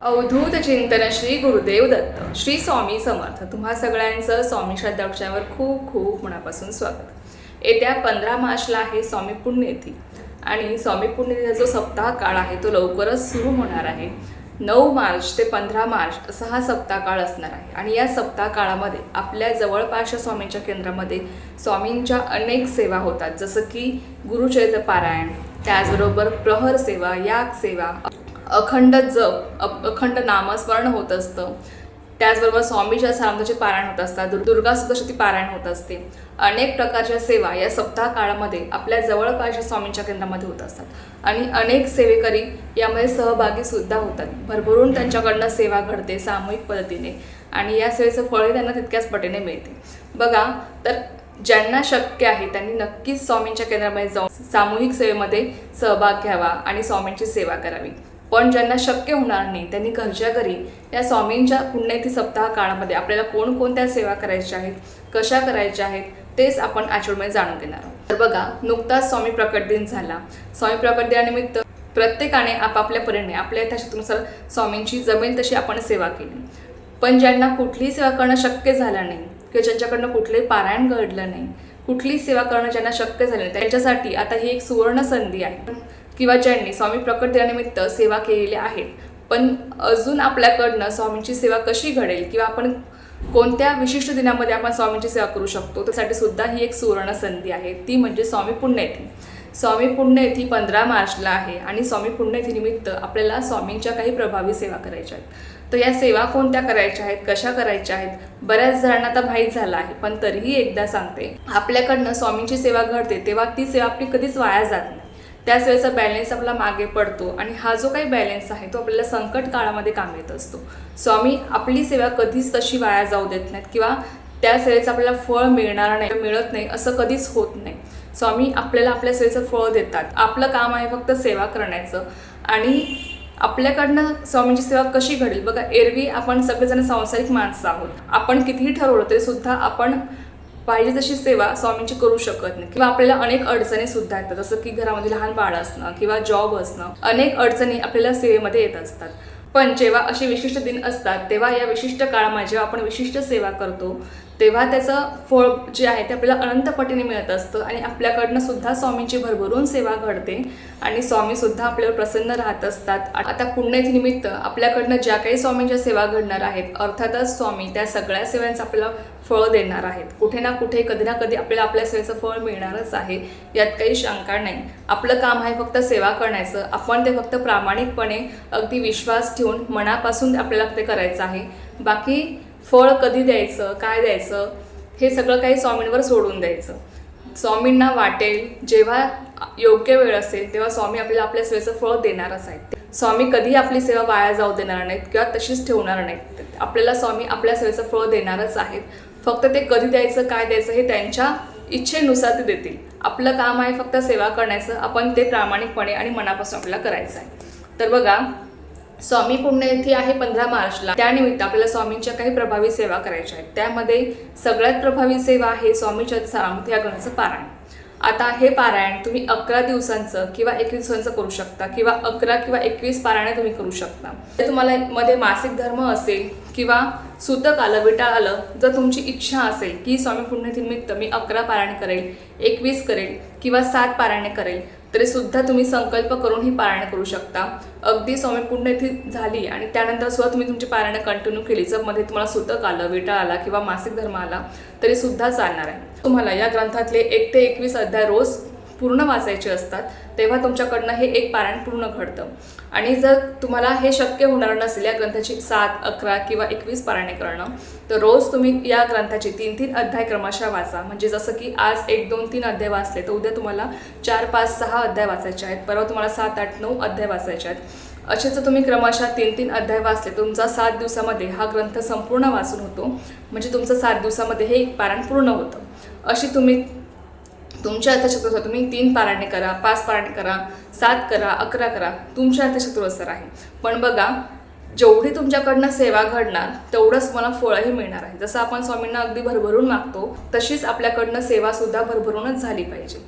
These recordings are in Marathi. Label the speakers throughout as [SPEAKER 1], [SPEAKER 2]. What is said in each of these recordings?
[SPEAKER 1] अवधूत चिंतन श्री गुरुदेव दत्त श्री स्वामी समर्थ. तुम्हा सगळ्यांचं स्वामी श्रद्धाक्षावर खूप खूप मनापासून स्वागत. येत्या 15 मार्चला आहे स्वामी पुण्यतिथी आणि स्वामी पुण्यतिथीचा जो सप्ताह काळ आहे तो लवकरच सुरू होणार आहे. 9 मार्च ते 15 मार्च असा हा सप्ताह काळ असणार आहे आणि या सप्ताह काळामध्ये आपल्या जवळपासच्या स्वामींच्या केंद्रामध्ये स्वामींच्या अनेक सेवा होतात, जसं की गुरुचरित्र पारायण, त्याचबरोबर प्रहर सेवा, याग सेवा, अखंड जप, अखंड नामस्मरण होत असतं. त्याचबरोबर स्वामीच्या सामर्थ्याचे पारायण होत असतात, दुर्गा सप्तशती पारायण होत असते. अनेक प्रकारच्या सेवा या सप्ताह काळामध्ये आपल्या जवळपासच्या स्वामींच्या केंद्रामध्ये होत असतात आणि अनेक सेवेकरी यामध्ये सहभागी सुद्धा होतात. भरभरून त्यांच्याकडनं सेवा घडते सामूहिक पद्धतीने आणि या सेवेचं फळही त्यांना तितक्याच पटीने मिळते. बघा, तर ज्यांना शक्य आहे त्यांनी नक्कीच स्वामींच्या केंद्रामध्ये जाऊन सामूहिक सेवेमध्ये सहभाग घ्यावा आणि स्वामींची सेवा करावी. पण ज्यांना शक्य होणार नाही त्यांनी घरच्या घरी या स्वामींच्या पुण्यतिथी सप्ताह काळामध्ये आपल्याला कोणकोणत्या सेवा करायच्या आहेत, कशा करायच्या आहेत, तेच आपण आजच्या जाणून घेणार आहोत. तर बघा, नुकताच स्वामी प्रकट दिन झाला. स्वामी प्रकट दिनानिमित्त प्रत्येकाने आपापल्या परीने आपल्या यथाशक्तीनुसार स्वामींची जमेल तशी आपण सेवा केली. पण ज्यांना कुठलीही सेवा करणं शक्य झालं नाही किंवा ज्यांच्याकडनं कुठलंही पारायण घडलं नाही, कुठलीही सेवा करणं ज्यांना शक्य झालं नाही, त्यांच्यासाठी आता ही एक सुवर्ण संधी आहे. किंवा ज्यांनी स्वामी प्रकट दिनानिमित्त सेवा केलेल्या आहेत पण अजून आपल्याकडनं स्वामींची सेवा कशी घडेल किंवा आपण कोणत्या विशिष्ट दिनामध्ये आपण स्वामींची सेवा करू शकतो, त्यासाठी सुद्धा ही एक सुवर्ण संधी आहे. ती म्हणजे स्वामी पुण्यतिथी. स्वामी पुण्यतिथी 15 मार्चला आहे आणि स्वामी पुण्यतिथीनिमित्त आपल्याला स्वामींच्या काही प्रभावी सेवा करायच्या आहेत. तर या सेवा कोणत्या करायच्या आहेत, कशा करायच्या आहेत, बऱ्याच जणांना आता माहीत झालं आहे, पण तरीही एकदा सांगते. आपल्याकडनं स्वामींची सेवा घडते तेव्हा ती सेवा आपली कधीच वाया जात नाही. त्याच वेळेचा बॅलन्स आपला मागे पडतो आणि हा जो काही बॅलन्स आहे तो आपल्याला संकट काळामध्ये काम येत असतो. स्वामी आपली सेवा कधीच तशी वाया जाऊ देत नाहीत किंवा त्या सेवेचं आपल्याला फळ मिळणार नाही, मिळत नाही असं कधीच होत नाही. स्वामी आपल्याला आपल्या सेवेचं फळ देतात. आपलं काम आहे फक्त सेवा करण्याचं आणि आपल्याकडनं स्वामींची सेवा कशी घडेल. बघा, एरवी आपण सगळेजण सांसारिक माणसं आहोत. आपण कितीही ठरवलं तरी सुद्धा आपण पाहिजे तशी सेवा स्वामींची करू शकत नाही किंवा आपल्याला अनेक अडचणी सुद्धा येतात, जसं की घरामध्ये लहान बाळ असणं किंवा जॉब असणं, अनेक अडचणी आपल्याला सेवेमध्ये येत असतात. पण जेव्हा असे विशिष्ट दिन असतात तेव्हा या विशिष्ट काळामध्ये जेव्हा आपण विशिष्ट सेवा करतो तेव्हा त्याचं फळ जे आहे ते आपल्याला अनंत पटीने मिळत असतं आणि आपल्याकडनं सुद्धा स्वामींची भरभरून सेवा घडते आणि स्वामीसुद्धा आपल्यावर प्रसन्न राहत असतात. आता पुण्यतिथीनिमित्त आपल्याकडनं ज्या काही स्वामींच्या सेवा घडणार आहेत, अर्थातच स्वामी त्या सगळ्या सेवांचं आपल्याला फळ देणार आहेत. कुठे ना कुठे कधी ना कधी आपल्याला आपल्या सेवेचं फळ मिळणारच आहे, यात काही शंका नाही. आपलं काम आहे फक्त सेवा करण्याचं. आपण ते फक्त प्रामाणिकपणे अगदी विश्वास ठेवून मनापासून आपल्याला ते करायचं आहे. बाकी फळ कधी द्यायचं, काय द्यायचं, हे सगळं काही स्वामींवर सोडून द्यायचं. स्वामींना वाटेल, जेव्हा योग्य वेळ असेल तेव्हा स्वामी आपल्याला आपल्या सेवेचं फळ देणारच आहेत. स्वामी कधी आपली सेवा वाया जाऊ देणार नाहीत किंवा तशीच ठेवणार नाहीत. आपल्याला स्वामी आपल्या सेवेचं फळ देणारच आहेत. फक्त ते कधी द्यायचं, काय द्यायचं हे त्यांच्या इच्छेनुसार ते देतील. आपलं काम आहे फक्त सेवा करण्याचं. आपण ते प्रामाणिकपणे आणि मनापासून आपल्याला करायचं आहे. तर बघा, स्वामी पुण्यतिथी आहे 15 मार्चला. त्यानिमित्त आपल्याला स्वामींच्या काही प्रभावी सेवा करायच्या आहेत. त्यामध्ये सगळ्यात प्रभावी सेवा आहे स्वामीच्या सारामृत या ग्रंथाचं पारायण. आता हे पारायण तुम्ही 11 दिवसांचं किंवा 21 दिवसांचं करू शकता किंवा 11 किंवा 21 पारायणे तुम्ही करू शकता. तुम्हाला मध्ये मासिक धर्म असेल किंवा सुतक आलं, विटाळ आलं, जर तुमची इच्छा असेल की स्वामी पुण्यतिथीनिमित्त मी 11 पारायणे करेल, 21 करेल किंवा 7 पारायणे करेल, तरी सुद्धा तुम्ही संकल्प करून ही पारायणे करू शकता. अगदी स्वामी पुण्यतिथी झाली आणि त्यानंतर सुद्धा तुम्ही तुमची पारायणे कंटिन्यू केली, जर मध्ये तुम्हाला सुतक आलं, विटाळ आला किंवा मासिक धर्म आला तरी सुद्धा चालणार आहे. तुम्हाला या ग्रंथातले 1 ते 21 अध्याय रोज पूर्ण वाचायचे असतात, तेव्हा तुमच्याकडनं हे एक पारायण पूर्ण घडतं. आणि जर तुम्हाला हे शक्य होणार नसेल या ग्रंथाची 7, 11 किंवा 21 पारायणे करणं, तर रोज तुम्ही या ग्रंथाचे 3-3 अध्याय क्रमशः वाचा. म्हणजे जसं की आज 1, 2, 3 अध्याय वाचले तर उद्या तुम्हाला 4, 5, 6 अध्याय वाचायचे आहेत, परवा तुम्हाला 7, 8, 9 अध्याय वाचायचे आहेत. असे जर तुम्ही क्रमशः 3-3 अध्याय वाचले तुमचा 7 दिवसामध्ये हा ग्रंथ संपूर्ण वाचून होतो. म्हणजे तुमचं 7 दिवसामध्ये हे एक पारायण पूर्ण होतं. अशी तुम्ही तुमच्या यथाशक्तीनुसार तुम्ही 3 पारायणे करा, 5 पारायणे करा, 7 करा, 11 करा, तुमच्या यथाशक्तीनुसार आहे. पण बघा, जेवढी तुमच्याकडनं सेवा घडणार तेवढंच मला फळही मिळणार आहे. जसं आपण स्वामींना अगदी भरभरून मागतो तशीच आपल्याकडनं सेवासुद्धा भरभरूनच झाली पाहिजे.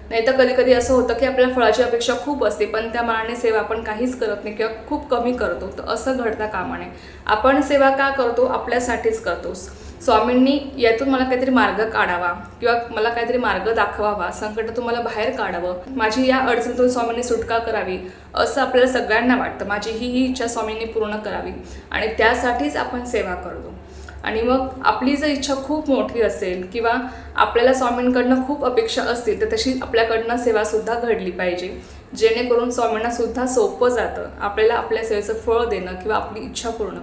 [SPEAKER 1] नाही तर कधी कधी असं होतं की आपल्याला फळाची अपेक्षा खूप असते, पण त्या मानाने सेवा आपण काहीच करत नाही किंवा खूप कमी करतो. तर असं घडता कामा नये. आपण सेवा का करतो? आपल्यासाठीच करतो. स्वामींनी यातून मला काहीतरी मार्ग काढावा किंवा मला काहीतरी मार्ग दाखवावा, संकटातून मला बाहेर काढावं, माझी या अडचणीतून स्वामींनी सुटका करावी, असं आपल्याला सगळ्यांना वाटतं. माझी ही इच्छा स्वामींनी पूर्ण करावी आणि त्यासाठीच आपण सेवा करतो. आणि मग आपली जर इच्छा खूप मोठी असेल किंवा आपल्याला स्वामींकडनं खूप अपेक्षा असतील, तर तशी आपल्याकडनं सेवासुद्धा घडली पाहिजे, जेणेकरून स्वामींना सुद्धा सोपं जातं आपल्याला आपल्या सेवेचं फळ देणं किंवा आपली इच्छा पूर्ण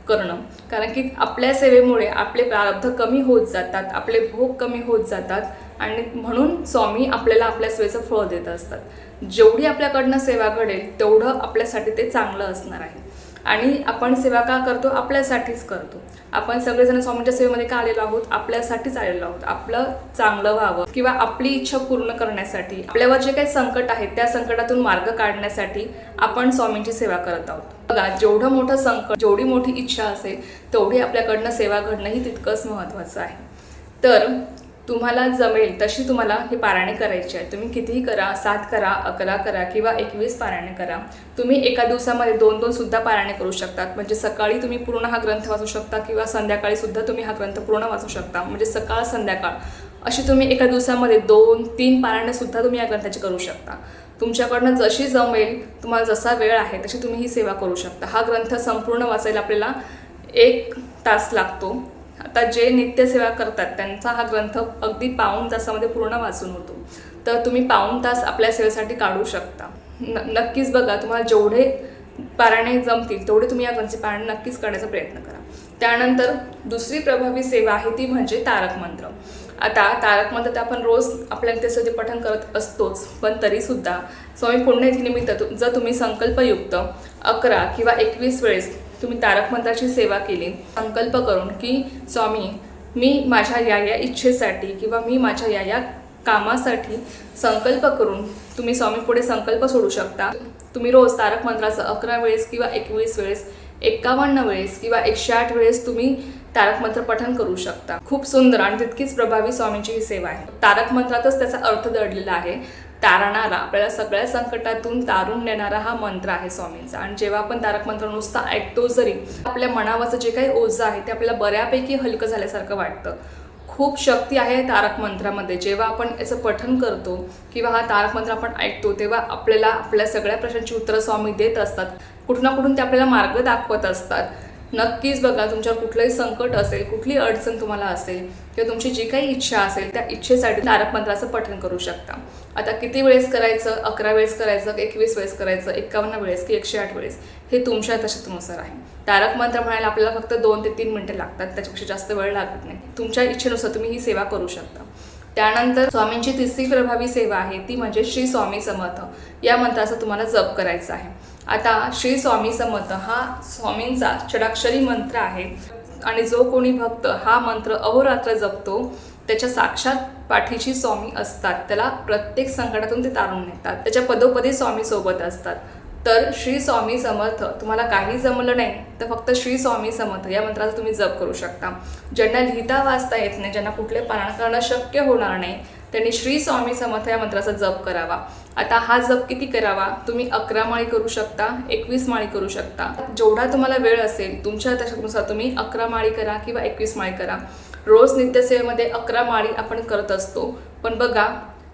[SPEAKER 1] करणं. कारण की आपल्या सेवेमुळे आपले प्रारब्ध कमी होत जातात, आपले भोग कमी होत जातात आणि म्हणून स्वामी आपल्याला आपल्या सेवेचं फळ देत असतात. जेवढी आपल्याकडनं सेवा घडेल तेवढं आपल्यासाठी ते चांगलं असणार आहे. आणि आपण सेवा का करतो? आपल्यासाठीच करतो. आपण सगळेजण स्वामींच्या सेवेमध्ये का आलेलो आहोत? आपल्यासाठीच आलेलो आहोत. आपलं चांगलं व्हावं किंवा आपली इच्छा पूर्ण करण्यासाठी, आपल्यावर जे काही संकट आहेत त्या संकटातून मार्ग काढण्यासाठी आपण स्वामींची सेवा करत आहोत. बघा, जेवढं मोठं संकट, जेवढी मोठी इच्छा असेल तेवढी आपल्याकडनं सेवा घडणंही तितकंच महत्त्वाचं आहे. तर तुम्हाला जमेल तशी तुम्हाला हे पारायणे करायची आहे. तुम्ही कितीही करा, 7 करा, 11 करा किंवा 21 पारायणे करा. तुम्ही एका दिवसामध्ये 2-2 सुद्धा पारायणे करू शकतात. म्हणजे सकाळी तुम्ही पूर्ण हा ग्रंथ वाचू शकता किंवा संध्याकाळी सुद्धा तुम्ही हा ग्रंथ पूर्ण वाचू शकता. म्हणजे सकाळ संध्याकाळ अशी तुम्ही एका दिवसामध्ये 2-3 पारायणे सुद्धा तुम्ही या ग्रंथाची करू शकता. तुमच्याकडनं जशी जमेल, तुम्हाला जसा वेळ आहे तशी तुम्ही ही सेवा करू शकता. हा ग्रंथ संपूर्ण वाचायला आपल्याला 1 तास लागतो. आता जे नित्यसेवा करतात त्यांचा हा ग्रंथ अगदी पाऊण तासामध्ये पूर्ण वाचून होतो. तर तुम्ही पाऊण तास आपल्या सेवेसाठी काढू शकता. नक्कीच बघा, तुम्हाला जेवढे पारायणे जमतील तेवढे तुम्ही या ग्रंथाचे पारायण नक्कीच करण्याचा प्रयत्न करा. त्यानंतर दुसरी प्रभावी सेवा आहे ती म्हणजे तारक मंत्र. आता तारक मंत्र तर आपण रोज आपल्या नित्यसेवेचे पठण करत असतोच, पण तरीसुद्धा स्वामी पुण्यतिथीनिमित्त जर तुम्ही संकल्पयुक्त 11 किंवा 21 वेळेस तुम्ही तारक मंत्राची सेवा केली, संकल्प करून की स्वामी, मी माझ्या या इच्छेसाठी किंवा मी माझ्या या कामासाठी संकल्प करून तुम्ही स्वामी पुढे संकल्प सोडू शकता. तुम्ही रोज तारक मंत्राचं 11 वेळेस किंवा 21 वेळेस, 51 वेळेस किंवा 108 वेळेस तुम्ही तारक मंत्र पठण करू शकता. खूप सुंदर आणि तितकीच प्रभावी स्वामींची ही सेवा आहे. तारक मंत्रातच त्याचा अर्थ दडलेला आहे. तारणारा, आपल्याला सगळ्या संकटातून तारून नेणारा हा मंत्र आहे स्वामींचा. आणि जेव्हा आपण तारक मंत्र नुसता ऐकतो, जरी आपल्या मनावरचं जे काही ओझं आहे ते आपल्याला बऱ्यापैकी हलकं झाल्यासारखं वाटतं. खूप शक्ती आहे तारक मंत्रामध्ये. जेव्हा आपण याचं पठण करतो किंवा हा तारक मंत्र आपण ऐकतो, तेव्हा आपल्याला आपल्या सगळ्या प्रश्नांची उत्तरं स्वामी देत असतात. कुठून ना कुठून ते आपल्याला मार्ग दाखवत असतात. नक्कीच बघा, तुमच्यावर कुठलंही संकट असेल, कुठली अडचण तुम्हाला असेल किंवा तुमची जी काही इच्छा असेल त्या इच्छेसाठी तारक मंत्राचं पठण करू शकता. आता किती वेळेस करायचं? 11 वेळेस करायचं, 21 वेळेस करायचं, 51 वेळेस की 108 वेळेस, हे तुमच्या तशानुसार आहे. तारक मंत्र म्हणायला आपल्याला फक्त 2 ते 3 मिनिटं लागतात, त्याच्यापेक्षा जास्त वेळ लागत नाही. तुमच्या इच्छेनुसार तुम्ही ही सेवा करू शकता. त्यानंतर स्वामींची तिसरी प्रभावी सेवा आहे ती म्हणजे श्री स्वामी समर्थ या मंत्राचा तुम्हाला जप करायचा आहे. आता श्री स्वामी समर्थ हा स्वामींचा षडाक्षरी मंत्र आहे आणि जो कोणी भक्त हा मंत्र अहोरात्र जपतो त्याच्या साक्षात पाठीशी स्वामी असतात. त्याला प्रत्येक संकटातून ते तारून नेतात. त्याच्या पदोपदी स्वामी सोबत असतात. तर श्री स्वामी समर्थ, तुम्हाला काही जमलं नाही तर फक्त श्री स्वामी समर्थ या मंत्राचा तुम्ही जप करू शकता. ज्यांना लिहिता वाचता येत नाही, ज्यांना कुठले पारायण करणं शक्य होणार नाही, त्यांनी श्री स्वामी समर्थ या मंत्राचा जप करावा. आता हा जप किती करावा? तुम्ही 11 माळी करू शकता, 21 माळी करू शकता. जेवढा तुम्हाला वेळ असेल तुमच्या त्याच्यानुसार तुम्ही 11 माळी करा किंवा 21 माळी करा. रोज नित्यसेवेमध्ये 11 माळी आपण करत असतो, पण बघा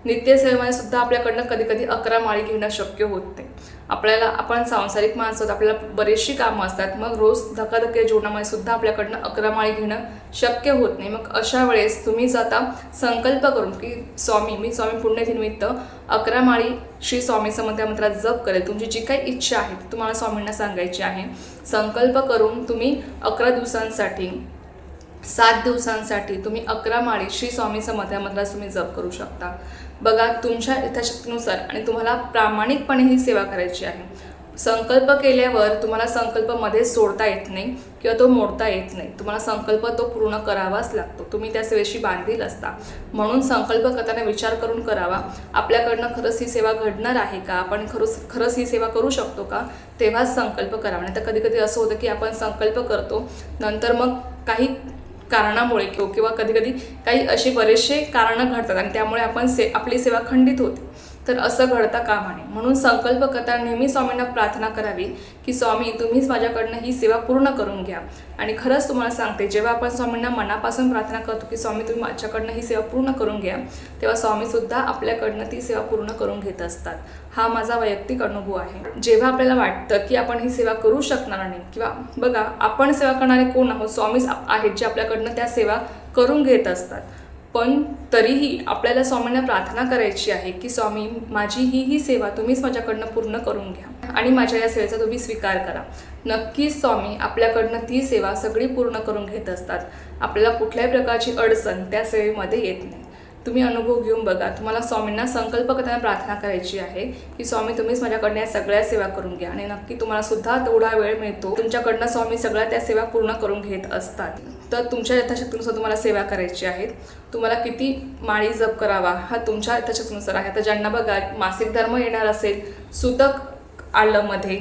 [SPEAKER 1] नित्यसेवेमध्ये सुद्धा आपल्याकडनं कधी कधी 11 माळी घेणं शक्य होत नाही. आपण सांसारिक माणसं आहोत, आपल्याला बरीचशी कामं असतात. मग रोज धकाधकीच्या जीवनामध्ये सुद्धा आपल्याकडनं 11 माळी घेणं शक्य होत नाही. मग अशा वेळेस तुम्ही जाता संकल्प करून की स्वामी, मी स्वामी पुण्यतिथीनिमित्त 11 माळी श्री स्वामी समर्थ या मंत्रात जप करेल. तुमची जी काही इच्छा आहे ती तुम्हाला स्वामींना सांगायची आहे. संकल्प करून तुम्ही 11 दिवसांसाठी, 7 दिवसांसाठी तुम्ही 11 माळी श्री स्वामी समर्थ या मंत्रात तुम्ही जप करू शकता. बघा, तुमच्या यथाशक्तीनुसार आणि तुम्हाला प्रामाणिकपणे ही सेवा करायची आहे. संकल्प केल्यावर तुम्हाला संकल्प मध्येच सोडता येत नाही किंवा तो मोडता येत नाही. तुम्हाला संकल्प तो पूर्ण करावाच लागतो. तुम्ही त्या सेवेशी बांधील असता, म्हणून संकल्प करताना विचार करून करावा. आपल्याकडनं खरंच ही सेवा घडणार आहे का? आपण खरंच ही सेवा करू शकतो का? तेव्हाच संकल्प करावा. नाही तर कधी कधी असं होतं की आपण संकल्प करतो, नंतर मग काही कारणामुळे किंवा कधी कधी काही अशी बरेचसे कारणं घडतात आणि त्यामुळे आपली सेवा खंडित होते, तर असं घडता कामा नये. म्हणून संकल्प करता नेहमी स्वामींना प्रार्थना करावी की स्वामी तुम्हीच माझ्याकडनं ही सेवा पूर्ण करून घ्या. आणि खरंच तुम्हाला सांगते, जेव्हा आपण स्वामींना मनापासून प्रार्थना करतो की स्वामी तुम्ही माझ्याकडनं ही सेवा पूर्ण करून घ्या, तेव्हा स्वामीसुद्धा आपल्याकडनं ती सेवा पूर्ण करून घेत असतात. हा माझा वैयक्तिक अनुभव आहे. जेव्हा आपल्याला वाटतं की आपण ही सेवा करू शकणार नाही, किंवा बघा आपण सेवा करणारे कोण आहोत, स्वामीच आहेत जे आपल्याकडनं त्या सेवा करून घेत असतात. पण तरीही आपल्याला स्वामींना प्रार्थना करायची आहे की स्वामी माझी ही सेवा तुम्हीच माझ्याकडनं पूर्ण करून घ्या आणि माझ्या या सेवेचा तुम्ही स्वीकार करा. नक्कीच स्वामी आपल्याकडनं ती सेवा सगळी पूर्ण करून घेत असतात. आपल्याला कुठल्याही प्रकारची अडचण त्या सेवेमध्ये येत नाही. तुम्ही अनुभव घेऊन बघा. तुम्हाला स्वामींना संकल्प करताना प्रार्थना करायची आहे की स्वामी तुम्हीच माझ्याकडनं या सगळ्या सेवा करून घ्या, आणि नक्की तुम्हाला सुद्धा तेवढा वेळ मिळतो. तुमच्याकडनं स्वामी सगळ्या त्या सेवा पूर्ण करून घेत असतात. तर तुमच्या यथाशक्तीनुसार तुम्हाला सेवा करायची आहे. तुम्हाला किती माळी जप करावा हा तुमच्या यथाशक्तीनुसार आहे. आता ज्यांना बघा मासिक धर्म येणार असेल, सुतक आलं मध्ये,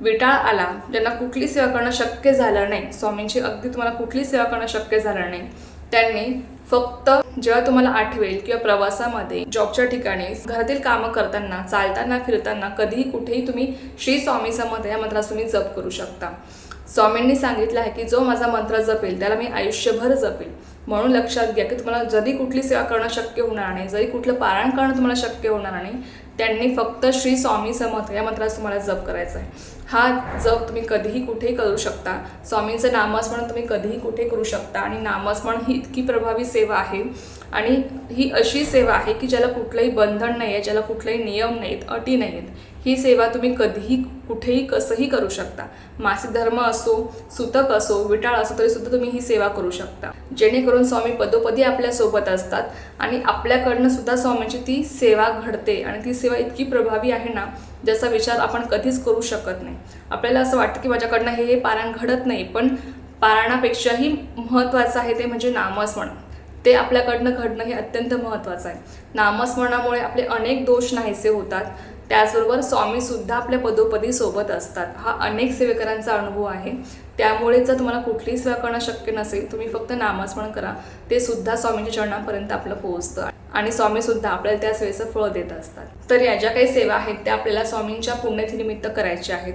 [SPEAKER 1] विटाळ आला, ज्यांना कुठली सेवा करणं शक्य झालं नाही, स्वामींची अगदी तुम्हाला कुठली सेवा करणं शक्य झालं नाही, त्यांनी फक्त जेव्हा तुम्हाला आठवेल किंवा प्रवासामध्ये, जॉबच्या ठिकाणी, घरातील कामं करताना, चालताना, फिरताना, कधीही कुठेही तुम्ही श्री स्वामी समर्थ या मंत्रास तुम्ही जप करू शकता. स्वामींनी सांगितलं आहे की जो माझा मंत्र जपेल त्याला मी आयुष्यभर जपेल. म्हणून लक्षात घ्या की तुम्हाला जरी कुठली सेवा करणं शक्य होणार नाही, जरी कुठलं पारायण करणं तुम्हाला शक्य होणार नाही, त्यांनी फक्त श्री स्वामी समर्थ या मंत्रास तुम्हाला जप करायचा आहे. हा जप तुम्ही कधीही कुठेही करू शकता. स्वामींचं नामस्मरण तुम्ही कधीही कुठे करू शकता. आणि नामस्मरण ही इतकी प्रभावी सेवा आहे आणि ही अशी सेवा आहे की ज्याला कुठलंही बंधन नाही आहे, ज्याला कुठलेही नियम नाहीत, अटी नाही आहेत. ही सेवा तुम्ही कधीही कुठेही कसंही करू शकता. मासिक धर्म असो, सुतक असो, विटाळ असो, तरीसुद्धा तुम्ही ही सेवा करू शकता. जेणेकरून स्वामी पदोपदी आपल्यासोबत असतात आणि आपल्याकडनं सुद्धा स्वामींची ती सेवा घडते. आणि ती सेवा इतकी प्रभावी आहे ना, ज्याचा विचार आपण कधीच करू शकत नाही. आपल्याला असं वाटतं की माझ्याकडनं हे पारायण घडत नाही, पण पारायणापेक्षाही महत्त्वाचं आहे ते म्हणजे नामस्मरण. ते आपल्याकडनं घडणं हे अत्यंत महत्त्वाचं आहे. नामस्मरणामुळे आपले अनेक दोष नाहीसे होतात. त्याचबरोबर स्वामीसुद्धा आपल्या पदोपदी सोबत असतात. हा अनेक सेवेकरांचा अनुभव आहे. त्यामुळे जर तुम्हाला कुठलीही सेवा करणं शक्य नसेल, तुम्ही फक्त नामस्मरण करा. ते सुद्धा स्वामींच्या चरणापर्यंत आपलं पोहोचतं आणि स्वामीसुद्धा आपल्याला त्या सेवेचं फळ देत असतात. तर या ज्या काही सेवा आहेत त्या आपल्याला स्वामींच्या पुण्यतिथीनिमित्त करायच्या आहेत.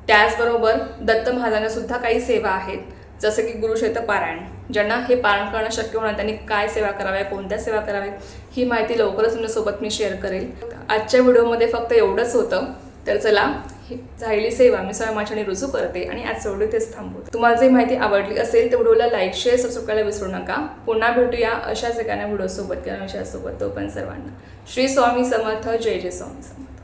[SPEAKER 1] त्याचबरोबर दत्त महाराजांना सुद्धा काही सेवा आहेत, जसं की गुरुक्षेत्र पारायण. ज्यांना हे पारायण करणं शक्य होणार त्यांनी काय सेवा कराव्या, कोणत्या सेवा कराव्यात, ही माहिती लवकरच तुमच्यासोबत मी शेअर करेल. आजच्या व्हिडिओमध्ये फक्त एवढंच होतं. तर चला, ही झालेली सेवा मी स्वयं माझ्याने रुजू करते आणि आजचा व्हिडिओ तेच थांबवते. तुम्हाला जर माहिती आवडली असेल तर व्हिडिओला लाईक, शेअर, सबस्क्राईब करायला विसरू नका. पुन्हा भेटूया अशाच एका व्हिडिओसोबत किंवा विषयासोबत. तो पण सर्वांना श्री स्वामी समर्थ. जय जय स्वामी समर्थ.